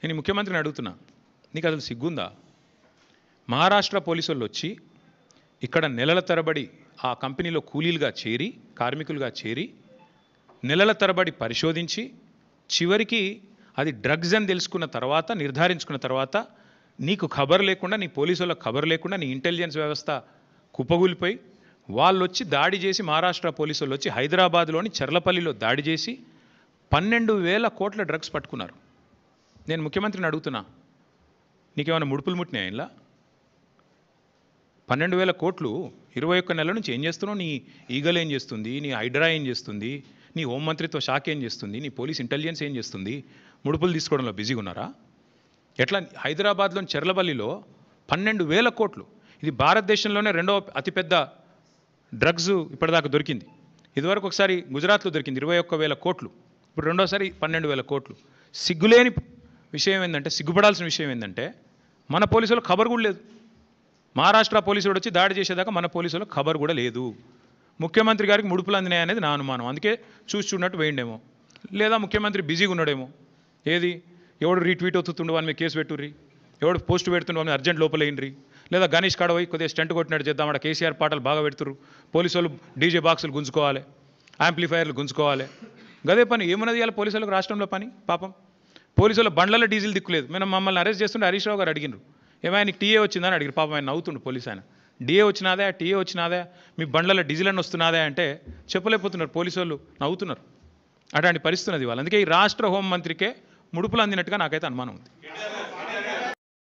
నేను ఈ ముఖ్యమంత్రిని అడుగుతున్నా, నీకు అసలు సిగ్గుందా? మహారాష్ట్ర పోలీసు వాళ్ళు వచ్చి ఇక్కడ నెలల తరబడి ఆ కంపెనీలో కూలీలుగా చేరి, కార్మికులుగా చేరి, నెలల తరబడి పరిశోధించి, చివరికి అది డ్రగ్స్ అని తెలుసుకున్న తర్వాత, నిర్ధారించుకున్న తర్వాత, నీకు ఖబర్ లేకుండా, నీ పోలీసు వాళ్ళకి ఖబర్ లేకుండా, నీ ఇంటెలిజెన్స్ వ్యవస్థ కుప్పగూలిపోయి, వాళ్ళు వచ్చి దాడి చేసి, మహారాష్ట్ర పోలీసు వాళ్ళు వచ్చి హైదరాబాద్లోని చర్లపల్లిలో దాడి చేసి 12,000 కోట్ల డ్రగ్స్ పట్టుకున్నారు. నేను ముఖ్యమంత్రిని అడుగుతున్నా, నీకేమైనా ముడుపులు ముట్టినాయి ఇలా? 12,000 కోట్లు 21 నెలల నుంచి ఏం చేస్తున్నావు? నీ ఈగల్ ఏం చేస్తుంది? నీ హైడ్రా ఏం చేస్తుంది? నీ హోంమంత్రిత్వ శాఖ ఏం చేస్తుంది? నీ పోలీస్ ఇంటెలిజెన్స్ ఏం చేస్తుంది? ముడుపులు తీసుకోవడంలో బిజీగా ఉన్నారా? ఎట్లా? హైదరాబాద్లోని చెర్లపల్లిలో 12,000 కోట్లు. ఇది భారతదేశంలోనే రెండవ అతిపెద్ద డ్రగ్స్ ఇప్పటిదాకా దొరికింది. ఇదివరకు ఒకసారి గుజరాత్లో దొరికింది 21,000 కోట్లు. ఇప్పుడు రెండోసారి 12,000 కోట్లు. సిగ్గులేని విషయం ఏంటంటే, సిగ్గుపడాల్సిన విషయం ఏంటంటే, మన పోలీసులు ఖబర్ కూడా లేదు. మహారాష్ట్ర పోలీసులు వచ్చి దాడి చేసేదాకా మన పోలీసులకు ఖబర్ కూడా లేదు. ముఖ్యమంత్రి గారికి ముడుపులు అందినాయి అనేది నా అనుమానం. అందుకే చూసి చూడనట్టు వేయండేమో, లేదా ముఖ్యమంత్రి బిజీగా ఉన్నాడేమో. ఏది? ఎవడు రీట్వీట్ అవుతుండు వాని మీద కేసు పెట్టుర్రి, ఎవడు పోస్ట్ పెడుతుండు వాని అర్జెంట్ లోపలేయండి, లేదా గణేష్ కాడ పోయి కొద్దిగా స్టంట్ కొట్టినట్టు చేద్దాం, అక్కడ కేసీఆర్ పాటలు బాగా పెడుతురు, పోలీసు వాళ్ళు డీజే బాక్సులు గుంజుకోవాలి, యాంప్లిఫైర్లు గుంజుకోవాలి. గదే పని ఏమన్నది ఇవాళ పోలీసులకు రాష్ట్రంలో పని? పాపం పోలీసుల బండ్లలో డీజిల్ దిక్కులేదు. మేము మమ్మల్ని అరెస్ట్ చేస్తుంటే హరీష్ రావు గారు అడిగినారు, ఏమైనా నీకు టీఏ వచ్చిందని అడిగారు. పాపం ఆయన నవ్వుతుండు పోలీసు ఆయన. డిఏ వచ్చినాదా, టీఏ వచ్చినాదా, మీ బండ్లలో డీజిల్ అని వస్తున్నాదా అంటే చెప్పలేకపోతున్నారు. పోలీసు వాళ్ళు నవ్వుతున్నారు. అట్లాంటి పరిస్థితి ఉన్నది వాళ్ళు. అందుకే ఈ రాష్ట్ర హోంమంత్రికే ముడుపులు అందినట్టుగా నాకైతే అనుమానం ఉంది.